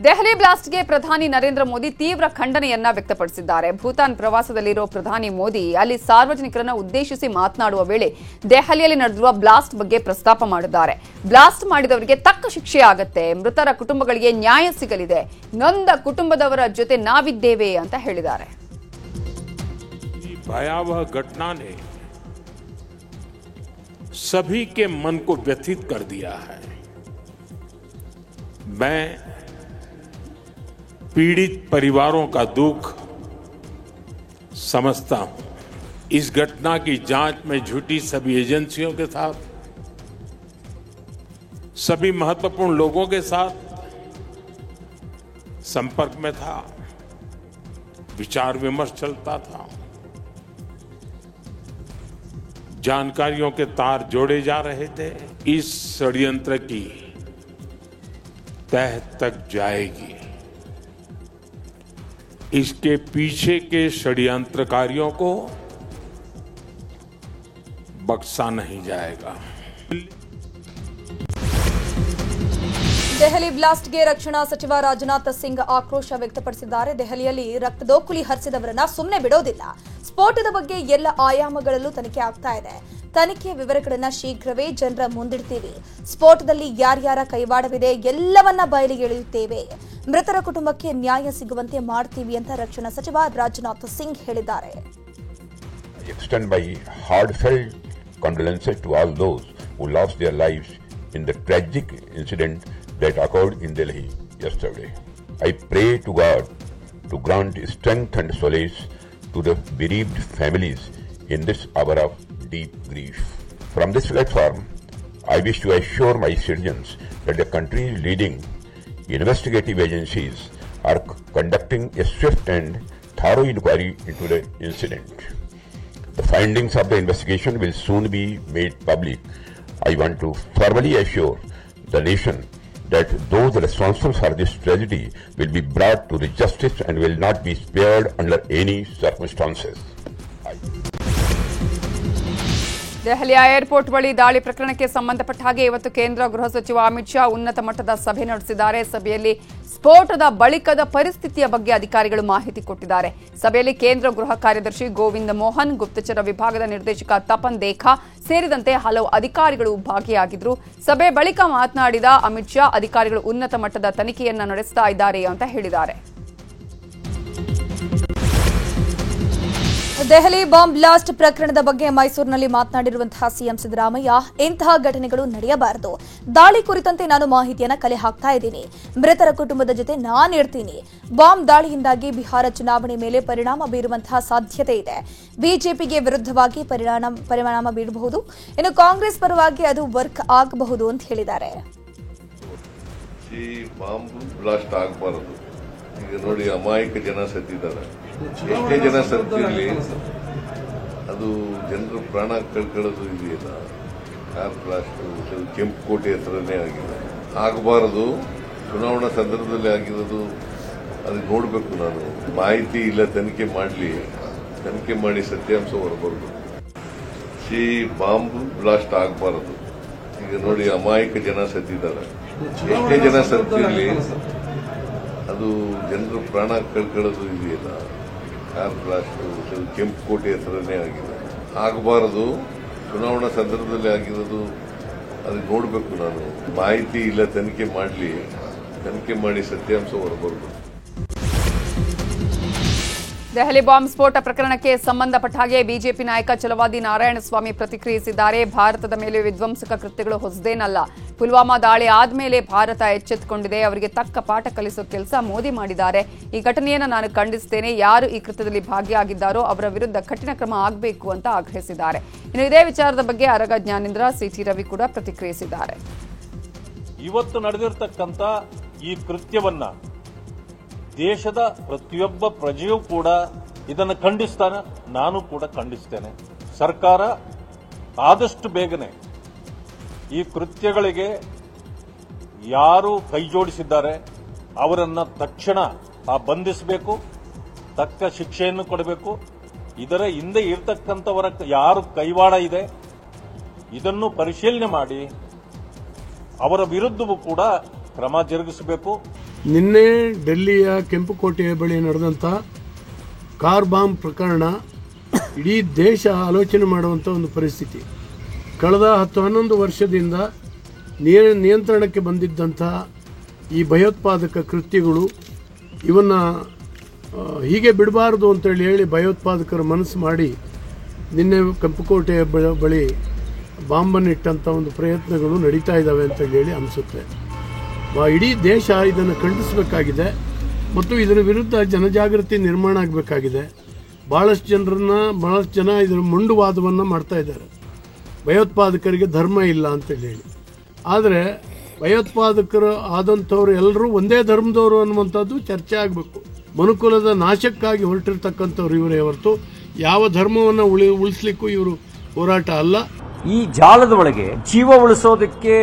ದೆಹಲಿ ಬ್ಲಾಸ್ಟ್ಗೆ ಪ್ರಧಾನಿ ನರೇಂದ್ರ ಮೋದಿ ತೀವ್ರ ಖಂಡನೆಯನ್ನ ವ್ಯಕ್ತಪಡಿಸಿದ್ದಾರೆ. ಭೂತಾನ್ ಪ್ರವಾಸದಲ್ಲಿರೋ ಪ್ರಧಾನಿ ಮೋದಿ ಅಲ್ಲಿ ಸಾರ್ವಜನಿಕರನ್ನ ಉದ್ದೇಶಿಸಿ ಮಾತನಾಡುವ ವೇಳೆ ದೆಹಲಿಯಲ್ಲಿ ನಡೆದಿರುವ ಬ್ಲಾಸ್ಟ್ ಬಗ್ಗೆ ಪ್ರಸ್ತಾಪ ಮಾಡಿದ್ದಾರೆ. ಬ್ಲಾಸ್ಟ್ ಮಾಡಿದವರಿಗೆ ತಕ್ಕ ಶಿಕ್ಷೆ ಆಗತ್ತೆ, ಮೃತರ ಕುಟುಂಬಗಳಿಗೆ ನ್ಯಾಯ ಸಿಗಲಿದೆ, ನೊಂದ ಕುಟುಂಬದವರ ಜೊತೆ ನಾವಿದ್ದೇವೆ ಅಂತ ಹೇಳಿದ್ದಾರೆ. ಈ ಭಯಾವಹ घटना ने सभी के मन को व्यथित कर दिया है. मैं पीड़ित परिवारों का दुख समझता हूं. इस घटना की जांच में जुटी सभी एजेंसियों के साथ, सभी महत्वपूर्ण लोगों के साथ संपर्क में था, विचार विमर्श चलता था, जानकारियों के तार जोड़े जा रहे थे. इस षड्यंत्र की तह तक जाएगी. इसके पीछे के षड्यंत्रकारियों को बख्शा नहीं जाएगा. ದೆಹಲಿ ಬ್ಲಾಸ್ಟ್ಗೆ ರಕ್ಷಣಾ ಸಚಿವ ರಾಜನಾಥ್ ಸಿಂಗ್ ಆಕ್ರೋಶ ವ್ಯಕ್ತಪಡಿಸಿದ್ದಾರೆ. ದೆಹಲಿಯಲ್ಲಿ ರಕ್ತದೋಕುಳಿ ಹರಿಸಿದವರನ್ನ ಸುಮ್ಮನೆ ಬಿಡೋದಿಲ್ಲ. ಸ್ಫೋಟದ ಬಗ್ಗೆ ಎಲ್ಲ ಆಯಾಮಗಳಲ್ಲೂ ತನಿಖೆ ಆಗ್ತಾ ಇದೆ. ತನಿಖೆ ವಿವರಗಳನ್ನ ಶೀಘ್ರವೇ ಜನರ ಮುಂದಿಡ್ತೀವಿ. ಸ್ಫೋಟದಲ್ಲಿ ಯಾರ್ಯಾರ ಕೈವಾಡವಿದೆ ಎಲ್ಲವನ್ನ ಬಯಲಿಗೆ ಎಳೆಯುತ್ತೇವೆ. ಮೃತರ ಕುಟುಂಬಕ್ಕೆ ನ್ಯಾಯ ಸಿಗುವಂತೆ ಮಾಡ್ತೀವಿ ಅಂತ ರಕ್ಷಣಾ ಸಚಿವ ರಾಜನಾಥ್ ಸಿಂಗ್ ಹೇಳಿದ್ದಾರೆ. Extend my heartfelt condolences to all those who lost their lives in the tragic incident that occurred in Delhi yesterday. I pray to God to grant strength and solace to the bereaved families in this hour of deep grief. From this platform, I wish to assure my citizens that the country's leading investigative agencies are conducting a swift and thorough inquiry into the incident. The findings of the investigation will soon be made public. I want to formally assure the nation that those responsible for this tragedy will be brought to the justice and will not be spared under any circumstances. ದೆಹಲಿಯ airport ಬಳಿ ದಾಳಿ ಪ್ರಕರಣಕ್ಕೆ ಸಂಬಂಧಪಟ್ಟ ಹಾಗೆ ಇವತ್ತು ಕೇಂದ್ರ ಗೃಹ ಸಚಿವ ಅಮಿತ್ ಶಾ ಉನ್ನತ ಮಟ್ಟದ ಸಭೆ ನಡೆಸಿದ್ದಾರೆ. ಸಭೆಯಲ್ಲಿ ಸ್ಫೋಟದ ಬಳಿಕದ ಪರಿಸ್ಥಿತಿಯ ಬಗ್ಗೆ ಅಧಿಕಾರಿಗಳು ಮಾಹಿತಿ ಕೊಟ್ಟಿದ್ದಾರೆ. ಸಭೆಯಲ್ಲಿ ಕೇಂದ್ರ ಗೃಹ ಕಾರ್ಯದರ್ಶಿ ಗೋವಿಂದ ಮೋಹನ್, ಗುಪ್ತಚರ ವಿಭಾಗದ ನಿರ್ದೇಶಕ ತಪನ್ ದೇಖಾ ಸೇರಿದಂತೆ ಹಲವು ಅಧಿಕಾರಿಗಳು ಭಾಗಿಯಾಗಿದ್ದರು. ಸಭೆ ಬಳಿಕ ಮಾತನಾಡಿದ ಅಮಿತ್ ಶಾ, ಅಧಿಕಾರಿಗಳು ಉನ್ನತ ಮಟ್ಟದ ತನಿಖೆಯನ್ನ ನಡೆಸ್ತಾ ಇದ್ದಾರೆ ಅಂತ ಹೇಳಿದ್ದಾರೆ. ದೆಹಲಿ ಬಾಂಬ್ ಬ್ಲಾಸ್ಟ್ ಪ್ರಕರಣದ ಬಗ್ಗೆ ಮೈಸೂರಿನಲ್ಲಿ ಮಾತನಾಡಿರುವಂತಹ ಸಿಎಂ ಸಿದ್ದರಾಮಯ್ಯ, ಇಂತಹ ಘಟನೆಗಳು ನಡೆಯಬಾರದು. ದಾಳಿ ಕುರಿತಂತೆ ನಾನು ಮಾಹಿತಿಯನ್ನು ಕಲೆ ಹಾಕ್ತಾ ಇದ್ದೀನಿ. ಮೃತರ ಕುಟುಂಬದ ಜೊತೆ ನಾನು ಇರ್ತೀನಿ. ಬಾಂಬ್ ದಾಳಿಯಿಂದಾಗಿ ಬಿಹಾರ ಚುನಾವಣೆ ಮೇಲೆ ಪರಿಣಾಮ ಬೀರುವಂತಹ ಸಾಧ್ಯತೆ ಇದೆ. ಬಿಜೆಪಿಗೆ ವಿರುದ್ಧವಾಗಿ ಪರಿಣಾಮ ಬೀರಬಹುದು. ಇನ್ನು ಕಾಂಗ್ರೆಸ್ ಪರವಾಗಿ ಅದು ವರ್ಕ್ ಆಗಬಹುದು ಅಂತ ಹೇಳಿದ್ದಾರೆ. ಈಗ ನೋಡಿ, ಅಮಾಯಕ ಜನ ಸತ್ತಿದ್ದಾರೆ. ಎಷ್ಟೇ ಜನ ಸತ್ತಿರಲಿ, ಅದು ಜನರು ಪ್ರಾಣ ಕಳ್ಕೊಳ್ಳೋದು ಇದೆಯಲ್ಲ, ಕಾರ್ ಬ್ಲಾಸ್ಟ್ ಕೆಂಪುಕೋಟೆ ಹತ್ರನೇ ಆಗಿದೆ. ಆಗಬಾರದು. ಚುನಾವಣಾ ಸಂದರ್ಭದಲ್ಲಿ ಆಗಿರೋದು ಅದು ನೋಡಬೇಕು. ನಾನು ಮಾಹಿತಿ ಇಲ್ಲ, ತನಿಖೆ ಮಾಡಿ ಸತ್ಯಾಂಶ ಹೊರಬರಬೇಕು. ಬಾಂಬ್ ಬ್ಲಾಸ್ಟ್ ಆಗಬಾರದು. ಈಗ ನೋಡಿ, ಅಮಾಯಕ ಜನ ಸತ್ತಿದ್ದಾರೆ. ಎಷ್ಟೇ ಜನ ಸತ್ತಿರಲಿ, ಅದು ಜನರು ಪ್ರಾಣ ಕಳ್ಕೊಳ್ಳೋದು ಇದೆಯಲ್ಲ, ಕಾರ್ ಬ್ಲಾಸ್ಟ್ ಕೆಂಪುಕೋಟೆ ಹತ್ರನೇ ಆಗಿದೆ. ಆಗಬಾರದು. ಚುನಾವಣಾ ಸಂದರ್ಭದಲ್ಲಿ ಆಗಿರೋದು ಅದು ನೋಡಬೇಕು. ನಾನು ಮಾಹಿತಿ ಇಲ್ಲ, ತನಿಖೆ ಮಾಡಿ ಸತ್ಯಾಂಶ ಹೊರಬರಬೇಕು. ದೆಹಲಿ ಬಾಂಬ್ ಸ್ಫೋಟ ಪ್ರಕರಣಕ್ಕೆ ಸಂಬಂಧಪಟ್ಟ ಹಾಗೆ ಬಿಜೆಪಿ ನಾಯಕ ಛಲವಾದಿ ನಾರಾಯಣಸ್ವಾಮಿ ಪ್ರತಿಕ್ರಿಯಿಸಿದ್ದಾರೆ. ಭಾರತದ ಮೇಲೆ ವಿಧ್ವಂಸಕ ಕೃತ್ಯಗಳು ಹೊಸದೇನಲ್ಲ. ಪುಲ್ವಾಮಾ ದಾಳಿ ಆದ್ಮೇಲೆ ಭಾರತ ಎಚ್ಚೆತ್ತುಕೊಂಡಿದೆ. ಅವರಿಗೆ ತಕ್ಕ ಪಾಠ ಕಲಿಸುವ ಕೆಲಸ ಮೋದಿ ಮಾಡಿದ್ದಾರೆ. ಈ ಘಟನೆಯನ್ನು ನಾನು ಖಂಡಿಸುತ್ತೇನೆ. ಯಾರು ಈ ಕೃತ್ಯದಲ್ಲಿ ಭಾಗಿಯಾಗಿದ್ದಾರೋ ಅವರ ವಿರುದ್ಧ ಕಠಿಣ ಕ್ರಮ ಆಗಬೇಕು ಅಂತ ಆಗ್ರಹಿಸಿದ್ದಾರೆ. ಇನ್ನು ಇದೇ ವಿಚಾರದ ಬಗ್ಗೆ ಅರಗ ಜ್ಞಾನೇಂದ್ರ, ಸಿಟಿ ರವಿ ಕೂಡ ಪ್ರತಿಕ್ರಿಯಿಸಿದ್ದಾರೆ. ಇವತ್ತು ನಡೆದಿರತಕ್ಕಂತ ಈ ಕೃತ್ಯವನ್ನ ದೇಶದ ಪ್ರತಿಯೊಬ್ಬ ಪ್ರಜೆಯೂ ಕೂಡ ಇದನ್ನು ಖಂಡಿಸ್ತಾನೆ. ನಾನು ಕೂಡ ಖಂಡಿಸ್ತೇನೆ. ಸರ್ಕಾರ ಆದಷ್ಟು ಬೇಗನೆ ಈ ಕೃತ್ಯಗಳಿಗೆ ಯಾರು ಕೈಜೋಡಿಸಿದ್ದಾರೆ ಅವರನ್ನು ತಕ್ಷಣ ಬಂಧಿಸಬೇಕು, ತಕ್ಕ ಶಿಕ್ಷೆಯನ್ನು ಕೊಡಬೇಕು. ಇದರ ಹಿಂದೆ ಇರತಕ್ಕಂಥವರ ಯಾರು ಕೈವಾಡ ಇದೆ ಇದನ್ನು ಪರಿಶೀಲನೆ ಮಾಡಿ ಅವರ ವಿರುದ್ಧವೂ ಕೂಡ ಕ್ರಮ ಜರುಗಿಸಬೇಕು. ನಿನ್ನೆ ಡೆಲ್ಲಿಯ ಕೆಂಪುಕೋಟೆಯ ಬಳಿ ನಡೆದಂಥ ಕಾರ್ ಬಾಂಬ್ ಪ್ರಕರಣ ಇಡೀ ದೇಶ ಆಲೋಚನೆ ಮಾಡುವಂಥ ಒಂದು ಪರಿಸ್ಥಿತಿ. ಕಳೆದ 10-11 ವರ್ಷದಿಂದ ನಿಯಂತ್ರಣಕ್ಕೆ ಬಂದಿದ್ದಂಥ ಈ ಭಯೋತ್ಪಾದಕ ಕೃತ್ಯಗಳು ಇವನ್ನು ಹೀಗೆ ಬಿಡಬಾರ್ದು ಅಂತೇಳಿ ಹೇಳಿ ಭಯೋತ್ಪಾದಕರ ಮನಸ್ಸು ಮಾಡಿ ನಿನ್ನೆ ಕೆಂಪುಕೋಟೆಯ ಬಳಿ ಬಾಂಬನ್ನಿಟ್ಟಂಥ ಒಂದು ಪ್ರಯತ್ನಗಳು ನಡೀತಾ ಇದ್ದಾವೆ ಅಂತ ಹೇಳಿ ಅನಿಸುತ್ತೆ. ಇಡೀ ದೇಶ ಇದನ್ನು ಖಂಡಿಸಬೇಕಾಗಿದೆ ಮತ್ತು ಇದರ ವಿರುದ್ಧ ಜನಜಾಗೃತಿ ನಿರ್ಮಾಣ ಆಗಬೇಕಾಗಿದೆ. ಭಾಳಷ್ಟು ಜನ ಇದರ ಮುಂಡುವಾದವನ್ನು ಮಾಡ್ತಾ ಇದ್ದಾರೆ. ಭಯೋತ್ಪಾದಕರಿಗೆ ಧರ್ಮ ಇಲ್ಲ ಅಂತೇಳಿ. ಆದರೆ ಭಯೋತ್ಪಾದಕರು ಆದಂಥವ್ರು ಎಲ್ಲರೂ ಒಂದೇ ಧರ್ಮದವರು ಅನ್ನುವಂಥದ್ದು ಚರ್ಚೆ ಆಗಬೇಕು. ಮನುಕುಲದ ನಾಶಕ್ಕಾಗಿ ಹೊರಟಿರ್ತಕ್ಕಂಥವ್ರು ಇವರೇ ಹೊರತು ಯಾವ ಧರ್ಮವನ್ನು ಉಳಿಸ್ಲಿಕ್ಕೂ ಇವರು ಹೋರಾಟ ಅಲ್ಲ. ಈ ಜಾಲದ ಒಳಗೆ ಜೀವ ಉಳಿಸೋದಕ್ಕೆ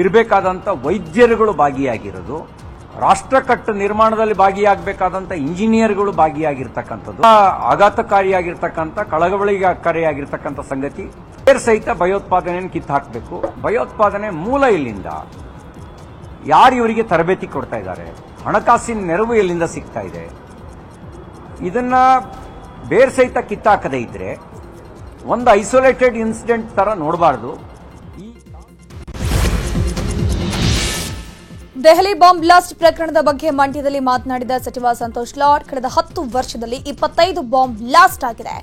ಇರಬೇಕಾದಂಥ ವೈದ್ಯರುಗಳು ಭಾಗಿಯಾಗಿರೋದು, ರಾಷ್ಟ್ರಕಟ್ಟು ನಿರ್ಮಾಣದಲ್ಲಿ ಭಾಗಿಯಾಗಬೇಕಾದಂಥ ಇಂಜಿನಿಯರ್ಗಳು ಭಾಗಿಯಾಗಿರ್ತಕ್ಕಂಥದ್ದು ಆಘಾತಕಾರಿಯಾಗಿರ್ತಕ್ಕಂಥ ಕಳವಳಿಕಾರಿಯಾಗಿರ್ತಕ್ಕಂಥ ಸಂಗತಿ. ಸಹಿತ ಭಯೋತ್ಪಾದನೆಯನ್ನು ಕಿತ್ತು ಹಾಕಬೇಕು. ಭಯೋತ್ಪಾದನೆ ಮೂಲ ಇಲ್ಲಿಂದ, ಯಾರು ಇವರಿಗೆ ತರಬೇತಿ ಕೊಡ್ತಾ ಇದ್ದಾರೆ, ಹಣಕಾಸಿನ ನೆರವು ಎಲ್ಲಿಂದ ಸಿಗ್ತಾ ಇದೆ, ಇದನ್ನ ಬೇರ್ ಸಹಿತ ಕಿತ್ತಾಕದೇ ಇದ್ರೆ ಒಂದು ಐಸೋಲೇಟೆಡ್ ಇನ್ಸಿಡೆಂಟ್ ತರ ನೋಡಬಾರ್ದು. ದೆಹಲಿ ಬಾಂಬ್ ಬ್ಲಾಸ್ಟ್ ಪ್ರಕರಣದ ಬಗ್ಗೆ ಮಂಡ್ಯದಲ್ಲಿ ಮಾತನಾಡಿದ ಸಚಿವ ಸಂತೋಷ್ ಲಾಡ್, ಕಳೆದ 10 ವರ್ಷದಲ್ಲಿ 25 ಬಾಂಬ್ ಬ್ಲಾಸ್ಟ್ ಆಗಿದೆ.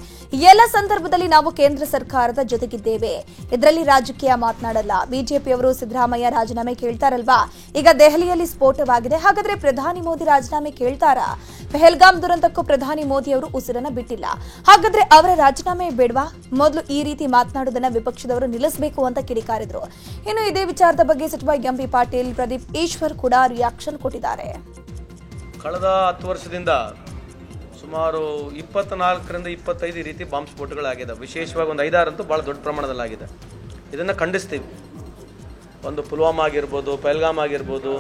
ಎಲ್ಲ ಸಂದರ್ಭದಲ್ಲಿ ನಾವು ಕೇಂದ್ರ ಸರ್ಕಾರದ ಜೊತೆಗಿದ್ದೇವೆ. ಇದರಲ್ಲಿ ರಾಜಕೀಯ ಮಾತನಾಡಲ್ಲ. ಬಿಜೆಪಿಯವರು ಸಿದ್ದರಾಮಯ್ಯ ರಾಜೀನಾಮೆ ಕೇಳ್ತಾರಲ್ವಾ, ಈಗ ದೆಹಲಿಯಲ್ಲಿ ಸ್ಫೋಟವಾಗಿದೆ, ಹಾಗಾದ್ರೆ ಪ್ರಧಾನಿ ಮೋದಿ ರಾಜೀನಾಮೆ ಕೇಳ್ತಾರಾ? ಪೆಹಲ್ಗಾಮ್ ದುರಂತಕ್ಕೂ ಪ್ರಧಾನಿ ಮೋದಿ ಅವರು ಉಸಿರನ್ನ ಬಿಟ್ಟಿಲ್ಲ, ಹಾಗಾದ್ರೆ ಅವರ ರಾಜೀನಾಮೆ ಬೇಡವಾ? ಮೊದಲು ಈ ರೀತಿ ಮಾತನಾಡುವುದನ್ನ ವಿಪಕ್ಷದವರು ನಿಲ್ಲಿಸಬೇಕು ಅಂತ ಕಿಡಿಕಾರಿದ್ರು. ಇನ್ನು ಇದೇ ವಿಚಾರದ ಬಗ್ಗೆ ಸಚಿವ ಎಂಬಿ ಪಾಟೀಲ್, ಪ್ರದೀಪ್ ಈಶ್ವರ್ ಕೂಡ ರಿಯಾಕ್ಷನ್ ಕೊಟ್ಟಿದ್ದಾರೆ. ಕಳೆದ 10 ವರ್ಷದಿಂದ ಸುಮಾರು 24ರಿಂದ 25 ರೀತಿ ಬಾಂಬ್ ಸ್ಫೋಟಗಳಾಗಿದೆ. ವಿಶೇಷವಾಗಿ ಒಂದು 5-6 ಅಂತೂ ಭಾಳ ದೊಡ್ಡ ಪ್ರಮಾಣದಲ್ಲಾಗಿದೆ. ಇದನ್ನು ಖಂಡಿಸ್ತೀವಿ. ಒಂದು ಪುಲ್ವಾಮಾ ಆಗಿರ್ಬೋದು, ಪಹಲ್ಗಾಮ್ ಆಗಿರ್ಬೋದು,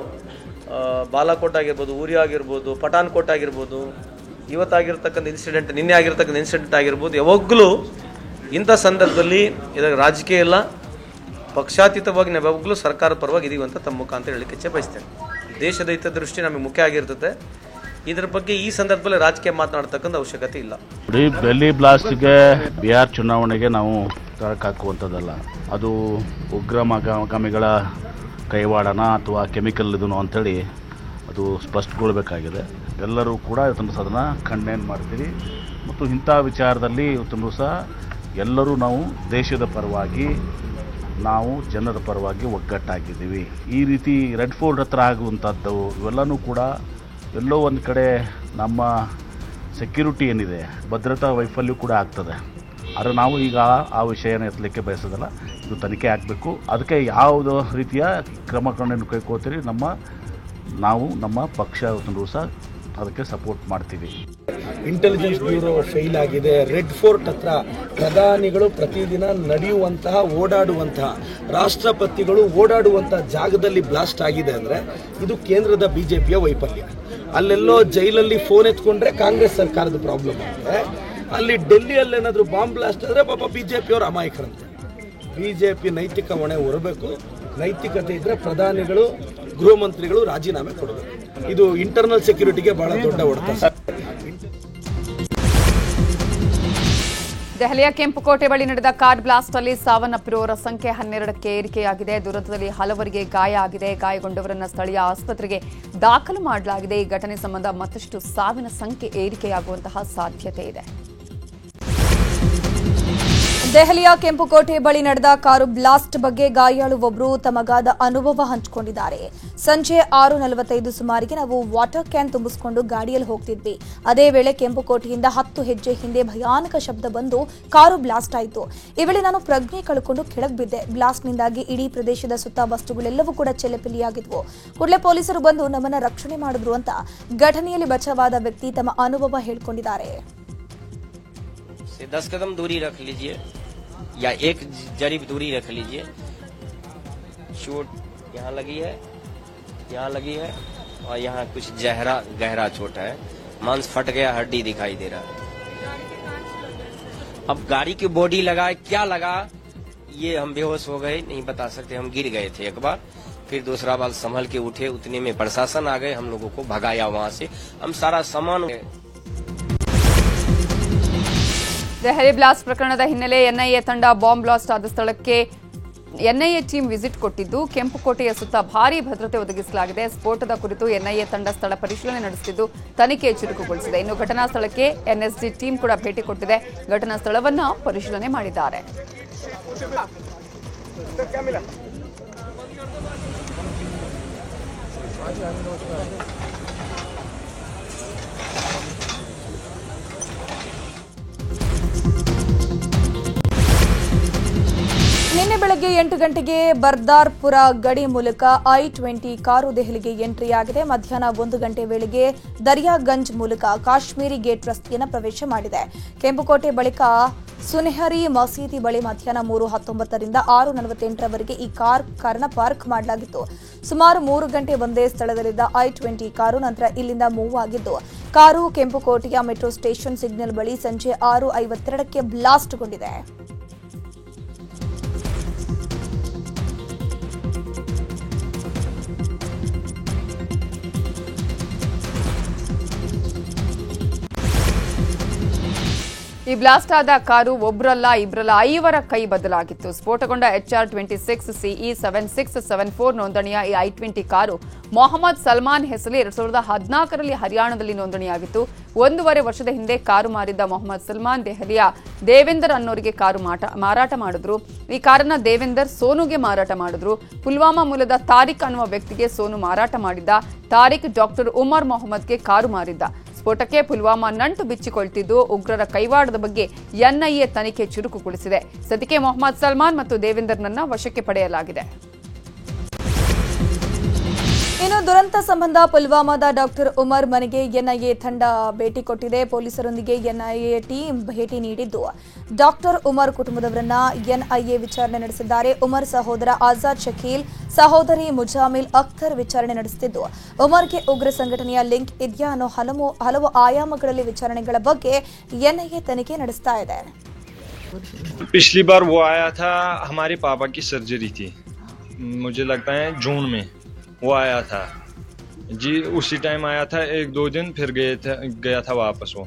ಬಾಲಾಕೋಟ್ ಆಗಿರ್ಬೋದು, ಉರಿ ಆಗಿರ್ಬೋದು, ಪಠಾನ್ಕೋಟ್ ಆಗಿರ್ಬೋದು, ಇವತ್ತಾಗಿರ್ತಕ್ಕಂಥ ಇನ್ಸಿಡೆಂಟ್, ನಿನ್ನೆ ಆಗಿರ್ತಕ್ಕಂಥ ಇನ್ಸಿಡೆಂಟ್ ಆಗಿರ್ಬೋದು, ಯಾವಾಗಲೂ ಇಂಥ ಸಂದರ್ಭದಲ್ಲಿ ಇದರ ರಾಜಕೀಯ ಇಲ್ಲ, ಪಕ್ಷಾತೀತವಾಗಿ ನಾವು ಯಾವಾಗಲೂ ಸರ್ಕಾರದ ಪರವಾಗಿ ಇದೀವಿ ಅಂತ ತಮ್ಮ ಮುಖಾಂತರ ಹೇಳಲಿಕ್ಕೆ ಬಯಸ್ತೇನೆ. ದೇಶದ ಹಿತದೃಷ್ಟಿ ನಮಗೆ ಮುಖ್ಯ ಆಗಿರ್ತದೆ. ಇದರ ಬಗ್ಗೆ ಈ ಸಂದರ್ಭದಲ್ಲಿ ರಾಜಕೀಯ ಮಾತನಾಡತಕ್ಕಂಥ ಅವಶ್ಯಕತೆ ಇಲ್ಲ. ಡೆಲ್ಲಿ ಬ್ಲಾಸ್ಟ್ಗೆ ಬಿಹಾರ್ ಚುನಾವಣೆಗೆ ನಾವು ತಳಕು ಹಾಕುವಂಥದ್ದಲ್ಲ. ಅದು ಉಗ್ರಗಾಮಿಗಳ ಕೈವಾಡನ ಅಥವಾ ಕೆಮಿಕಲ್ ಇದನ್ನು ಅಂಥೇಳಿ ಅದು ಸ್ಪಷ್ಟಗೊಳ್ಳಬೇಕಾಗಿದೆ. ಎಲ್ಲರೂ ಕೂಡ ಇವತ್ತೊಂದು ಅದನ್ನು ಖಂಡನೆ ಮಾಡ್ತೀವಿ. ಮತ್ತು ಇಂಥ ವಿಚಾರದಲ್ಲಿ ಇವತ್ತೊಂದು ಸಹ ಎಲ್ಲರೂ ನಾವು ದೇಶದ ಪರವಾಗಿ, ನಾವು ಜನರ ಪರವಾಗಿ ಒಗ್ಗಟ್ಟಾಗಿದ್ದೀವಿ. ಈ ರೀತಿ ರೆಡ್ ಫೋರ್ಟ್ ಹತ್ರ ಆಗುವಂಥದ್ದು ಇವೆಲ್ಲನೂ ಕೂಡ ಎಲ್ಲೋ ಒಂದು ಕಡೆ ನಮ್ಮ ಸೆಕ್ಯೂರಿಟಿ ಏನಿದೆ, ಭದ್ರತಾ ವೈಫಲ್ಯ ಕೂಡ ಆಗ್ತದೆ. ಆದರೆ ನಾವು ಈಗ ಆ ವಿಷಯನ ಎತ್ತಲಿಕ್ಕೆ ಬಯಸೋದಲ್ಲ. ಇದು ತನಿಖೆ ಆಗಬೇಕು. ಅದಕ್ಕೆ ಯಾವುದೋ ರೀತಿಯ ಕ್ರಮಗಳನ್ನು ಕೈಗೊಳ್ತೀರಿ ನಾವು ನಮ್ಮ ಪಕ್ಷ ಸಹ ಅದಕ್ಕೆ ಸಪೋರ್ಟ್ ಮಾಡ್ತೀವಿ. ಇಂಟೆಲಿಜೆನ್ಸ್ ಬ್ಯೂರೋ ಫೇಲ್ ಆಗಿದೆ. ರೆಡ್ ಫೋರ್ಟ್ ಹತ್ರ ಪ್ರಧಾನಿಗಳು ಪ್ರತಿದಿನ ನಡೆಯುವಂತಹ, ಓಡಾಡುವಂತಹ, ರಾಷ್ಟ್ರಪತಿಗಳು ಓಡಾಡುವಂತಹ ಜಾಗದಲ್ಲಿ ಬ್ಲಾಸ್ಟ್ ಆಗಿದೆ ಅಂದರೆ ಇದು ಕೇಂದ್ರದ ಬಿಜೆಪಿಯ ವೈಫಲ್ಯ. ಅಲ್ಲೆಲ್ಲೋ ಜೈಲಲ್ಲಿ ಫೋನ್ ಎತ್ಕೊಂಡ್ರೆ ಕಾಂಗ್ರೆಸ್ ಸರ್ಕಾರದ ಪ್ರಾಬ್ಲಮ್ ಆಗುತ್ತೆ. ಅಲ್ಲಿ ಡೆಲ್ಲಿಯಲ್ಲಿ ಏನಾದರೂ ಬಾಂಬ್ ಬ್ಲಾಸ್ಟ್ ಆದರೆ ಪಾಪ ಬಿಜೆಪಿಯವರು ಅಮಾಯಕರಂತೆ. ಬಿಜೆಪಿ ನೈತಿಕ ಹೊಣೆ ಹೊರಬೇಕು. ನೈತಿಕತೆ ಇದ್ರೆ ಪ್ರಧಾನಿಗಳು, ಗೃಹ ಮಂತ್ರಿಗಳು ರಾಜೀನಾಮೆ ಕೊಡಬೇಕು. ಇದು ಇಂಟರ್ನಲ್ ಸೆಕ್ಯೂರಿಟಿಗೆ ಬಹಳ ದೊಡ್ಡ ಹೊಡೆತ. ದೆಹಲಿಯ ಕೆಂಪುಕೋಟೆ ಬಳಿ ನಡೆದ ಕಾರ್ ಬ್ಲಾಸ್ಟ್ ಅಲ್ಲಿ ಸಾವನ್ನಪ್ಪಿರುವವರ ಸಂಖ್ಯೆ 12ಕ್ಕೆ ಏರಿಕೆಯಾಗಿದೆ. ದುರಂತದಲ್ಲಿ ಹಲವರಿಗೆ ಗಾಯ ಆಗಿದೆ. ಗಾಯಗೊಂಡವರನ್ನ ಸ್ಥಳೀಯ ಆಸ್ಪತ್ರೆಗೆ ದಾಖಲು ಮಾಡಲಾಗಿದೆ. ಈ ಘಟನೆ ಸಂಬಂಧ ಮತ್ತಷ್ಟು ಸಾವಿನ ಸಂಖ್ಯೆ ಏರಿಕೆಯಾಗುವಂತಹ ಸಾಧ್ಯತೆ ಇದೆ. ದೆಹಲಿಯ ಕೆಂಪುಕೋಟೆ ಬಳಿ ನಡೆದ ಕಾರು ಬ್ಲಾಸ್ಟ್ ಬಗ್ಗೆ ಗಾಯಾಳುವೊಬ್ಬರು ತಮಗಾದ ಅನುಭವ ಹಂಚಿಕೊಂಡಿದ್ದಾರೆ. ಸಂಜೆ 6:45 ಸುಮಾರಿಗೆ ನಾವು ವಾಟರ್ ಕ್ಯಾನ್ ತುಂಬಿಸಿಕೊಂಡು ಗಾಡಿಯಲ್ಲಿ ಹೋಗ್ತಿದ್ವಿ. ಅದೇ ವೇಳೆ ಕೆಂಪುಕೋಟೆಯಿಂದ 10 ಹೆಜ್ಜೆ ಹಿಂದೆ ಭಯಾನಕ ಶಬ್ದ ಬಂದು ಕಾರು ಬ್ಲಾಸ್ಟ್ ಆಯಿತು. ಈ ವೇಳೆ ನಾನು ಪ್ರಜ್ಞೆ ಕಳ್ಕೊಂಡು ಕೆಳಗೆ ಬಿದ್ದೆ. ಬ್ಲಾಸ್ಟ್ನಿಂದಾಗಿ ಇಡೀ ಪ್ರದೇಶದ ಸುತ್ತ ವಸ್ತುಗಳೆಲ್ಲವೂ ಕೂಡ ಚೆಲ್ಲೆಪಿಲ್ಲಿಯಾಗಿದ್ವು. ಕೂಡಲೇ ಪೊಲೀಸರು ಬಂದು ನಮ್ಮನ್ನ ರಕ್ಷಣೆ ಮಾಡಿದ್ರು ಅಂತ ಘಟನೆಯಲ್ಲಿ ಬಚಾವಾದ ವ್ಯಕ್ತಿ ತಮ್ಮ ಅನುಭವ ಹೇಳಿಕೊಂಡಿದ್ದಾರೆ. 10 कदम दूरी रख लीजिए या 1 जरीब दूरी रख लीजिए. चोट यहाँ लगी है और यहाँ कुछ गहरा चोट है. मांस फट गया, हड्डी दिखाई दे रहा है. अब गाड़ी की बॉडी लगा, क्या लगा ये हम बेहोश हो गए, नहीं बता सकते. हम गिर गए थे एक बार, फिर दूसरा बार संभल के उठे, उतने में प्रशासन आ गए, हम लोगों को भगाया वहां से। हम सारा सामान ದೆಹಲಿ ಬ್ಲಾಸ್ಟ್ ಪ್ರಕರಣದ ಹಿನ್ನೆಲೆ ಎನ್ಐಎ ತಂಡ ಬಾಂಬ್ ಬ್ಲಾಸ್ಟ್ ಆದ ಸ್ಥಳಕ್ಕೆ ಎನ್ಐಎ ಟೀಮ್ ವಿಸಿಟ್ ಕೊಟ್ಟಿದ್ದು ಕೆಂಪುಕೋಟೆಯ ಸುತ್ತ ಭಾರೀ ಭದ್ರತೆ ಒದಗಿಸಲಾಗಿದೆ. ಸ್ಫೋಟದ ಕುರಿತು ಎನ್ಐಎ ತಂಡ ಸ್ಥಳ ಪರಿಶೀಲನೆ ನಡೆಸುತ್ತಿದ್ದು ತನಿಖೆ ಚುರುಕುಗೊಳಿಸಿದೆ. ಇನ್ನು ಘಟನಾ ಸ್ಥಳಕ್ಕೆ ಎನ್ಎಸ್ಜಿ ಟೀಮ್ ಕೂಡ ಭೇಟಿ ಕೊಟ್ಟಿದೆ. ಘಟನಾ ಸ್ಥಳವನ್ನು ಪರಿಶೀಲನೆ ಮಾಡಿದ್ದಾರೆ. ನಿನ್ನೆ ಬೆಳಗ್ಗೆ 8 ಗಂಟೆಗೆ ಬರ್ದಾರ್ಪುರ ಗಡಿ ಮೂಲಕ I-20 ಕಾರು ದೆಹಲಿಗೆ ಎಂಟ್ರಿಯಾಗಿದೆ. ಮಧ್ಯಾಹ್ನ 1 ಗಂಟೆ ವೇಳೆಗೆ ದರಿಯಾಗಂಜ್ ಮೂಲಕ ಕಾಶ್ಮೀರಿ ಗೇಟ್ ರಸ್ತೆಯನ್ನು ಪ್ರವೇಶ ಮಾಡಿದೆ. ಕೆಂಪುಕೋಟೆ ಬಳಿಕ ಸುನೆಹರಿ ಮಸೀದಿ ಬಳಿ ಮಧ್ಯಾಹ್ನ 3:19 ರಿಂದ 6:48 ರವರೆಗೆ ಈ ಕಾರನ್ನ ಪಾರ್ಕ್ ಮಾಡಲಾಗಿತ್ತು. ಸುಮಾರು 3 ಗಂಟೆ ಒಂದೇ ಸ್ಥಳದಲ್ಲಿದ್ದ I-20 ಕಾರು ನಂತರ ಇಲ್ಲಿಂದ ಮೂವ್ ಆಗಿದ್ದು, ಕಾರು ಕೆಂಪುಕೋಟೆಯ ಮೆಟ್ರೋ ಸ್ಟೇಷನ್ ಸಿಗ್ನಲ್ ಬಳಿ ಸಂಜೆ 6:52ಕ್ಕೆ ಬ್ಲಾಸ್ಟ್ಗೊಂಡಿದೆ. ಈ ಬ್ಲಾಸ್ಟ್ ಆದ ಕಾರು ಒಬ್ಬರಲ್ಲ ಇಬ್ಬರಲ್ಲ 5 ಕೈ ಬದಲಾಗಿತ್ತು. ಸ್ಫೋಟಗೊಂಡ HR-26 CE 7674 ನೋಂದಣಿಯ ಈ I-20 ಕಾರು ಮೊಹಮ್ಮದ್ ಸಲ್ಮಾನ್ ಹೆಸರಲ್ಲಿ 2014ರಲ್ಲಿ ಹರಿಯಾಣದಲ್ಲಿ ನೋಂದಣಿಯಾಗಿತ್ತು. 1.5 ವರ್ಷದ ಹಿಂದೆ ಕಾರು ಮಾರಿದ್ದ ಮೊಹಮ್ಮದ್ ಸಲ್ಮಾನ್ ದೆಹಲಿಯ ದೇವೇಂದರ್ ಅನ್ನೋರಿಗೆ ಕಾರು ಮಾರಾಟ ಮಾಡಿದ್ರು. ಈ ಕಾರನ್ನ ದೇವೇಂದರ್ ಸೋನುಗೆ ಮಾರಾಟ ಮಾಡಿದ್ರು. ಪುಲ್ವಾಮಾ ಮೂಲದ ತಾರಿಕ್ ಅನ್ನುವ ವ್ಯಕ್ತಿಗೆ ಸೋನು ಮಾರಾಟ ಮಾಡಿದ್ದ. ತಾರಿಕ್ ಡಾಕ್ಟರ್ ಉಮರ್ ಮೊಹಮ್ಮದ್ಗೆ ಕಾರು ಮಾರಿದ್ದ. ಸ್ಫೋಟಕ್ಕೆ ಪುಲ್ವಾಮಾ ನಂಟು ಬಿಚ್ಚಿಕೊಳ್ತಿದ್ದು ಉಗ್ರರ ಕೈವಾಡದ ಬಗ್ಗೆ ಎನ್ಐಎ ತನಿಖೆ ಚುರುಕುಗೊಳಿಸಿದೆ. ಸದ್ಯಕ್ಕೆ ಮೊಹಮ್ಮದ್ ಸಲ್ಮಾನ್ ಮತ್ತು ದೇವೇಂದರ್ನನ್ನ ವಶಕ್ಕೆ ಪಡೆಯಲಾಗಿದೆ. ಇನ್ನು ದುರಂತ ಸಂಬಂಧ ಪುಲ್ವಾಮಾದ ಡಾಕ್ಟರ್ ಉಮರ್ ಮನೆಗೆ ಎನ್ಐಎ ತಂಡ ಭೇಟಿ ಕೊಟ್ಟಿದೆ. ಪೊಲೀಸರೊಂದಿಗೆ ಎನ್ಐಎ ಟೀಮ್ ಭೇಟಿ ನೀಡಿದ್ದು ಡಾಕ್ಟರ್ ಉಮರ್ ಕುಟುಂಬದವರನ್ನ ಎನ್ಐಎ ವಿಚಾರಣೆ ನಡೆಸಿದ್ದಾರೆ. ಉಮರ್ ಸಹೋದರ ಆಜಾದ್ ಶಕೀಲ್, ಸಹೋದರಿ ಮುಜಾಮಿಲ್ ಅಖ್ತರ್ ವಿಚಾರಣೆ ನಡೆಸುತ್ತಿದ್ದು ಉಮರ್ಗೆ ಉಗ್ರ ಸಂಘಟನೆಯ ಲಿಂಕ್ ಇದೆಯಾ ಅನ್ನೋ ಹಲವು ಆಯಾಮಗಳಲ್ಲಿ ವಿಚಾರಣೆಗಳ ಬಗ್ಗೆ ಎನ್ಐಎ ತನಿಖೆ ನಡೆಸ್ತಾ ಇದೆ. पिछली बार वो आया था, हमारे पापा की सर्जरी थी, मुझे लगता है जून में वो आया था जी. उसी टाइम आया था 1-2 दिन, फिर गया था वापस वो.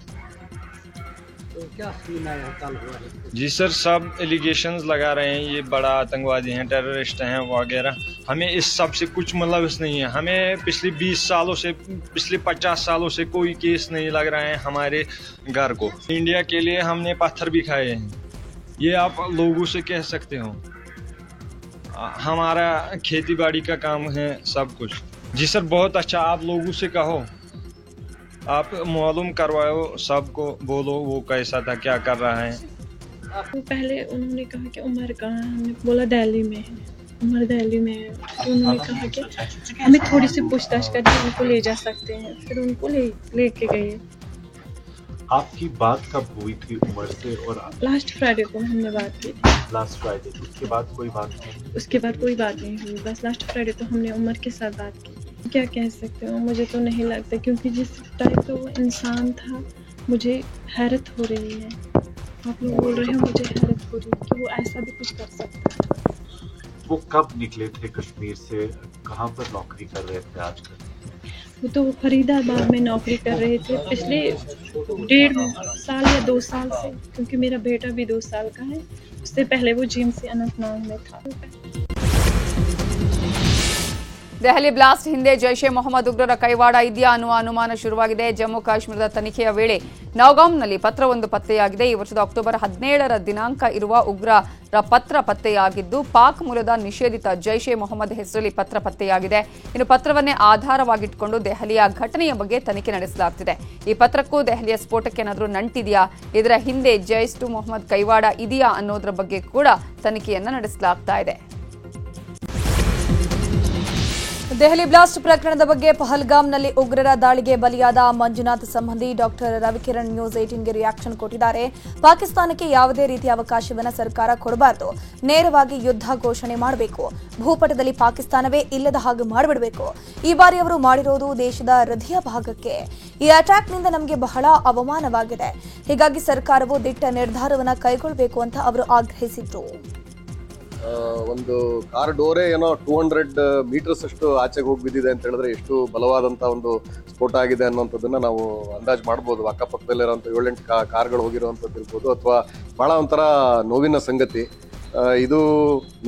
तो क्या सीन है कल हुआ जी सर, सब एलिगेशंस लगा रहे हैं ये बड़ा आतंकवादी हैं, टेररिस्ट हैं वगैरह. हमें इस सब से कुछ मतलब नहीं है. हमें पिछले 20 सालों से, पिछले 50 सालों से कोई केस नहीं लग रहा है हमारे घर को. इंडिया के लिए हमने पत्थर भी खाए हैं, ये आप लोगों से कह सकते हो. हमारा खेती बाड़ी का काम है सब कुछ. जी सर, बहुत अच्छा. आप लोगों से कहो, आप मालूम करवाओ, सबको बोलो वो कैसा था, क्या कर रहा है. पहले उन्होंने कहा कि उमर कहाँ है, हमने बोला दिल्ली में है, उमर दिल्ली में है. तो उन्होंने कहा कि हमें थोड़ी सी पूछताछ करके उनको ले जा सकते हैं. फिर उनको लेके गए. आपकी बात कब हुई थी उमर से? और लास्ट फ्राइडे को हमने बात की थी. Last Friday. उसके बाद कोई बात नहीं? उसके बाद कोई बात नहीं हुई. बस लास्ट फ्राइडे को हमने उमर के साथ बात की. क्या कह सकते हो, मुझे तो नहीं लगता, क्योंकि जिस टाइप का वो इंसान था मुझे हैरत हो रही है. आप लोग बोल रहे हो, मुझे हैरत हो रही है कि वो ऐसा भी कुछ कर सकता है. वो कब निकले थे कश्मीर से? कहाँ पर नौकरी कर रहे थे आजकल? वो तो फरीदाबाद में नौकरी कर रहे थे पिछले 1.5 साल या 2 साल से, क्योंकि मेरा बेटा भी 2 साल का है. उससे पहले वो GMC अनंतनाग में था. ದೆಹಲಿ ಬ್ಲಾಸ್ಟ್ ಹಿಂದೆ ಜೈಷೆ ಮೊಹಮ್ಮದ್ ಉಗ್ರರ ಕೈವಾಡ ಇದೆಯಾ ಅನ್ನುವ ಅನುಮಾನ ಶುರುವಾಗಿದೆ. ಜಮ್ಮು ಕಾಶ್ಮೀರದ ತನಿಖೆಯ ವೇಳೆ ನೌಗಾಂನಲ್ಲಿ ಪತ್ರವೊಂದು ಪತ್ತೆಯಾಗಿದೆ. ಈ ವರ್ಷದ ಅಕ್ಟೋಬರ್ 17ರ ದಿನಾಂಕ ಇರುವ ಉಗ್ರರ ಪತ್ರ ಪತ್ತೆಯಾಗಿದ್ದು ಪಾಕ್ ಮೂಲದ ನಿಷೇಧಿತ ಜೈಷೆ ಮೊಹಮ್ಮದ್ ಹೆಸರಲ್ಲಿ ಪತ್ರ ಪತ್ತೆಯಾಗಿದೆ. ಇನ್ನು ಪತ್ರವನ್ನೇ ಆಧಾರವಾಗಿಟ್ಟುಕೊಂಡು ದೆಹಲಿಯ ಘಟನೆಯ ಬಗ್ಗೆ ತನಿಖೆ ನಡೆಸಲಾಗುತ್ತಿದೆ. ಈ ಪತ್ರಕ್ಕೂ ದೆಹಲಿಯ ಸ್ಫೋಟಕ್ಕೆ ಏನಾದರೂ ನಂಟಿದೆಯಾ, ಇದರ ಹಿಂದೆ ಜೈಷ್ ಟು ಮೊಹಮ್ಮದ್ ಕೈವಾಡ ಇದೆಯಾ ಅನ್ನೋದರ ಬಗ್ಗೆ ಕೂಡ ತನಿಖೆಯನ್ನ ನಡೆಸಲಾಗ್ತಾ ಇದೆ. ದೆಹಲಿ ಬ್ಲಾಸ್ಟ್ ಪ್ರಕರಣದ ಬಗ್ಗೆ ಪಹಲ್ಗಾಮ್ನಲ್ಲಿ ಉಗ್ರರ ದಾಳಿಗೆ ಬಲಿಯಾದ ಮಂಜುನಾಥ್ ಸಂಬಂಧಿ ಡಾಕ್ಟರ್ ರವಿಕಿರಣ್ ನ್ಯೂಸ್ 18ಗೆ ರಿಯಾಕ್ಷನ್ ಕೊಟ್ಟಿದ್ದಾರೆ. ಪಾಕಿಸ್ತಾನಕ್ಕೆ ಯಾವುದೇ ರೀತಿಯ ಅವಕಾಶವನ್ನು ಸರ್ಕಾರ ಕೊಡಬಾರದು, ನೇರವಾಗಿ ಯುದ್ಧ ಘೋಷಣೆ ಮಾಡಬೇಕು, ಭೂಪಟದಲ್ಲಿ ಪಾಕಿಸ್ತಾನವೇ ಇಲ್ಲದ ಹಾಗೆ ಮಾಡಿಬಿಡಬೇಕು. ಈ ಬಾರಿ ಅವರು ಮಾಡಿರೋದು ದೇಶದ ಹೃದಯ ಭಾಗಕ್ಕೆ. ಈ ಅಟ್ಯಾಕ್ನಿಂದ ನಮಗೆ ಬಹಳ ಅವಮಾನವಾಗಿದೆ, ಹೀಗಾಗಿ ಸರ್ಕಾರವು ದಿಟ್ಟ ನಿರ್ಧಾರವನ್ನು ಕೈಗೊಳ್ಳಬೇಕು ಅಂತ ಅವರು ಆಗ್ರಹಿಸಿದ್ರು. ಒಂದು ಕಾರ್ ಡೋರೇ ಏನೋ 200 ಮೀಟರ್ಸ್ ಅಷ್ಟು ಆಚೆಗೆ ಹೋಗಿ ಬಿದ್ದಿದೆ ಅಂತ ಹೇಳಿದ್ರೆ ಎಷ್ಟು ಬಲವಾದಂಥ ಒಂದು ಸ್ಫೋಟ ಆಗಿದೆ ಅನ್ನೋಂಥದ್ದನ್ನ ನಾವು ಅಂದಾಜು ಮಾಡ್ಬೋದು. ಅಕ್ಕಪಕ್ಕದಲ್ಲಿರೋಂಥ 7-8 ಕಾರ್ಗಳು ಹೋಗಿರುವಂಥದ್ದು ಇರ್ಬೋದು, ಅಥವಾ ಭಾಳ ಒಂಥರ ನೋವಿನ ಸಂಗತಿ. ಇದು